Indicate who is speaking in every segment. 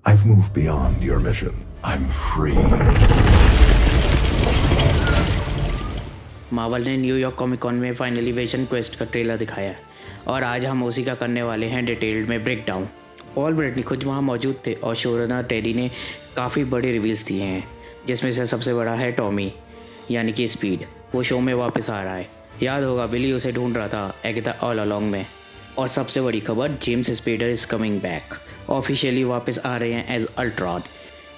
Speaker 1: I've moved beyond your mission. I'm free.
Speaker 2: Marvel ने New York comic cone में finally vision quest का trailer दिखाया है और आज हम उसी का करने वाले हैं डिटेल्ड में ब्रेकडाउन। पॉल ब्रेटनी खुद वहाँ मौजूद थे और शोरनर टेडी ने काफ़ी बड़े रिवील्स दिए हैं, जिसमें से सबसे बड़ा है टॉमी यानी कि स्पीड। वो शो में वापस आ रहा है। याद होगा बिली उसे ढूंढ रहा था एगेथा ऑल अलोंग में। और सबसे बड़ी खबर, James स्पेडर is coming back, officially वापस आ रहे हैं एज अल्ट्रॉन।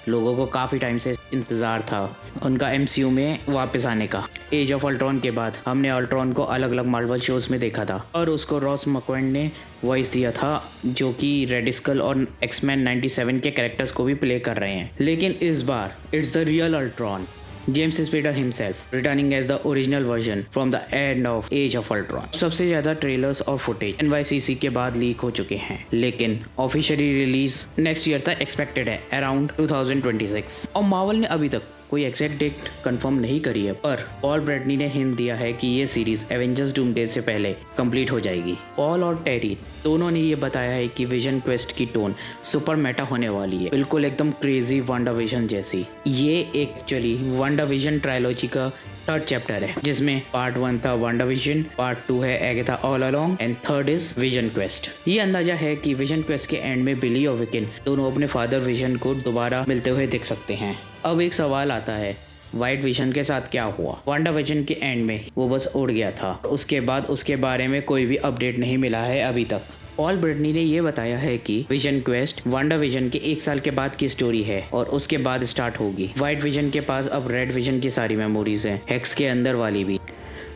Speaker 2: लोगों को काफ़ी टाइम से इंतज़ार था उनका एमसीयू में वापस आने का। एज ऑफ अल्ट्रॉन के बाद हमने अल्ट्रॉन को अलग अलग मार्वल शोज़ में देखा था और उसको रॉस मकवेन ने वॉइस दिया था, जो कि रेड स्कल और एक्समैन 97 के कैरेक्टर्स को भी प्ले कर रहे हैं। लेकिन इस बार it's the real Ultron, James Spader himself returning as the original version from the end of Age of Ultron. सबसे ज़्यादा ट्रेलर्स और फुटेज NYCC के बाद लीक हो चुके हैं, लेकिन ऑफिशियली रिलीज नेक्स्ट ईयर तक एक्सपेक्टेड है, अराउंड 2026। और मार्वल ने अभी तक कोई एग्जैक्ट डेट कंफर्म नहीं करी है, पर पॉल ब्रेटनी ने हिंट दिया है कि ये सीरीज एवेंजर्स डूमडे से पहले कंप्लीट हो जाएगी। पॉल और टेरी दोनों ने ये बताया है कि विजन क्वेस्ट की टोन सुपर मेटा होने वाली है, बिल्कुल एकदम क्रेजी वांडाविजन जैसी। ये एक्चुअली वांडाविजन ट्रायलॉजी का थर्ड चैप्टर है, जिसमें पार्ट 1 था वांडाविजन, पार्ट 2 है Agatha All Along and third is Vision Quest. ये अंदाजा है कि विजन क्वेस्ट के एंड में बिली और विकिन दोनों अपने फादर विजन को दोबारा मिलते हुए दिख सकते हैं। अब एक सवाल आता है, वाइट विजन के साथ क्या हुआ? वांडा विजन के एंड में वो बस उड़ गया था, उसके बाद उसके बारे में कोई भी अपडेट नहीं मिला है अभी तक। पॉल ब्रेटनी ने ये बताया है कि विजन क्वेस्ट वांडा विजन के 1 साल के बाद की स्टोरी है और उसके बाद स्टार्ट होगी। वाइट विजन के पास अब रेड विजन की सारी मेमोरीज हैं, हेक्स के अंदर वाली भी।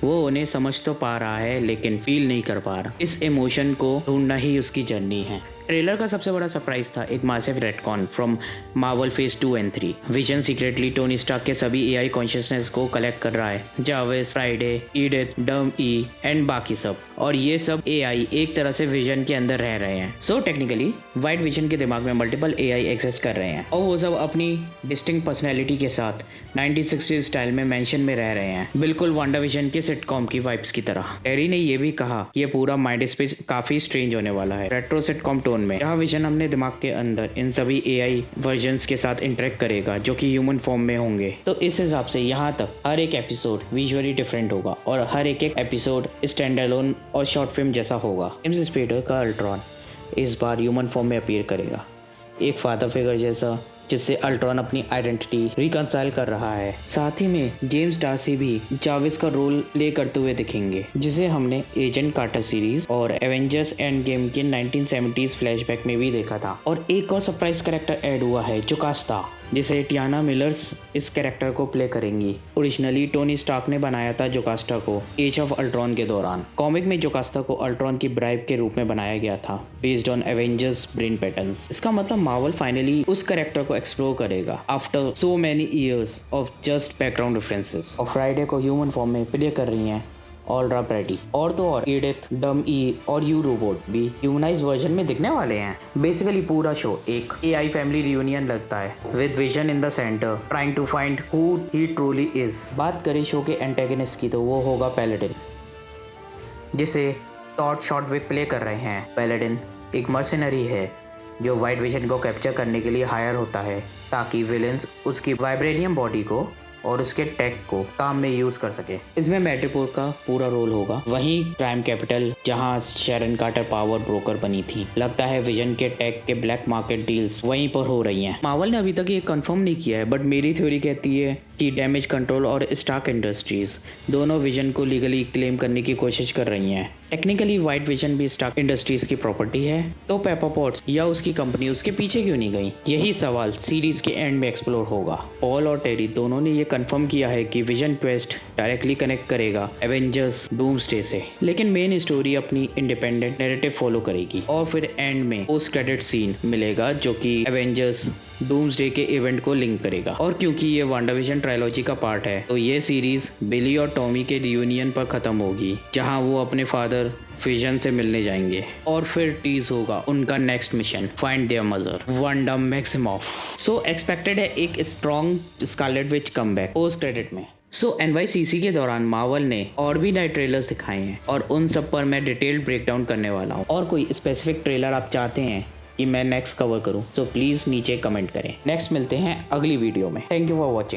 Speaker 2: वो उन्हें समझ तो पा रहा है लेकिन फील नहीं कर पा रहा। इस इमोशन को ढूंढना ही उसकी जर्नी है। ट्रेलर का सबसे बड़ा सरप्राइज था एक massive retcon from Marvel phase 2 and 3। Vision secretly Tony Stark के सभी AI कॉन्शियसनेस को कलेक्ट कर रहा है, जावेस, फ्राइडे, ईडिथ, डम ई एंड बाकी सब। और ये सब AI एक तरह से विजन के अंदर रह रहे हैं। सो टेक्निकली वाइट विजन के दिमाग में मल्टीपल AI एक्सेस कर रहे हैं और वो सब अपनी डिस्टिंक्ट पर्सनैलिटी के साथ 1960 स्टाइल में मेंशन में रह रहे हैं, बिल्कुल वांडा विजन के सिटकॉम की वाइब्स की तरह। टेरी ने ये भी कहा ये पूरा माइंड स्पेस काफी स्ट्रेंज होने वाला है, रेट्रो सिटकॉम टोन में, जहाँ विजन अपने दिमाग के अंदर इन सभी AI वर्जन्स के साथ इंटरेक्ट करेगा जो कि ह्यूमन फॉर्म में होंगे। तो इस हिसाब से यहाँ तक हर एक एपिसोड विजुअली डिफरेंट होगा और हर एक एपिसोड स्टैंड अलोन और शॉर्ट फिल्म जैसा होगा। जेम्स स्पेडर का अल्ट्रॉन इस बार ह्यूमन फॉर्म में अपीयर करेगा, एक फादर फिगर जैसा, जिससे अल्ट्रॉन अपनी आइडेंटिटी रिकंसाइल कर रहा है। साथ ही में जेम्स डार्सी भी जाविस का रोल प्ले करते हुए दिखेंगे, जिसे हमने एजेंट कार्टर सीरीज और एवेंजर्स एंड गेम के 1970s फ्लैशबैक में भी देखा था। और एक और सरप्राइज कैरेक्टर ऐड हुआ है, जोकास्टा, जिसे टियाना मिलर्स इस कैरेक्टर को प्ले करेंगी। ओरिजिनली टोनी स्टार्क ने बनाया था जोकास्टा को एज ऑफ अल्ट्रॉन के दौरान। कॉमिक में जोकास्टा को अल्ट्रॉन की ब्राइब के रूप में बनाया गया था, based on Avengers brain patterns. इसका मतलब मार्वल फाइनली उस कैरेक्टर को एक्सप्लोर करेगा after so many years of just background references. और फ्राइडे को ह्यूमन फॉर्म में प्ले कर रही हैं ऑल्ड्रा ब्रैडी। और तो और ईडिथ, डम ई और यू रोबोट भी ह्यूमनाइज वर्जन में दिखने वाले हैं। बेसिकली पूरा शो एक AI फैमिली रियूनियन लगता है, with vision in the center trying to find who he truly is. बात करें शो के एंटेगनिस्ट की तो वो होगा पैलेडिन, जिसे टॉड शॉटविक प्ले कर रहे हैं। पैलेडिन एक मर्सिनरी है जो वाइट विजन को कैप्चर करने के लिए हायर होता है, ताकि विलेंस उसकी वाइब्रेनियम बॉडी को और उसके टेक को काम में यूज कर सके। इसमें मेट्रिपोर का पूरा रोल होगा, वहीं क्राइम कैपिटल जहां शैरन कार्टर पावर ब्रोकर बनी थी। लगता है विजन के टेक के ब्लैक मार्केट डील्स वहीं पर हो रही हैं। मार्वल ने अभी तक ये कंफर्म नहीं किया है, बट मेरी थ्योरी कहती है कि डैमेज कंट्रोल और स्टार्क इंडस्ट्रीज दोनों विजन को लीगली क्लेम करने की कोशिश कर रही हैं। टेक्निकली वाइट विजन भी स्टार्क इंडस्ट्रीज की प्रॉपर्टी है, तो पेपर पॉट्स या उसकी कंपनी उसके पीछे क्यों नहीं गई? यही सवाल सीरीज के एंड में एक्सप्लोर होगा। पॉल और टेरी दोनों ने ये कंफर्म किया है कि विजन क्वेस्ट डायरेक्टली कनेक्ट करेगा एवेंजर्स डूम्सडे से, लेकिन मेन स्टोरी अपनी इंडिपेंडेंट नैरेटिव फॉलो करेगी। और फिर एंड में पोस्ट क्रेडिट सीन मिलेगा जो कि एवेंजर्स डूम्सडे के इवेंट को लिंक करेगा। और क्योंकि ये वांडाविजन ट्रायलॉजी का पार्ट है, तो ये सीरीज बिली और टॉमी के रियूनियन पर खत्म होगी, जहां वो अपने फादर विजन से मिलने जाएंगे। और फिर टीज होगा उनका next mission, find there mother Wanda Maximoff. So expected है एक strong Scarlet Witch comeback post credit में। सो NYCC के दौरान मार्वल ने और भी नए ट्रेलर्स दिखाए हैं और उन सब पर मैं डिटेल्ड ब्रेकडाउन करने वाला हूँ। और कोई स्पेसिफिक ट्रेलर आप चाहते हैं कि मैं नेक्स्ट कवर करूँ, सो प्लीज़ नीचे कमेंट करें। नेक्स्ट मिलते हैं अगली वीडियो में। Thank you for watching.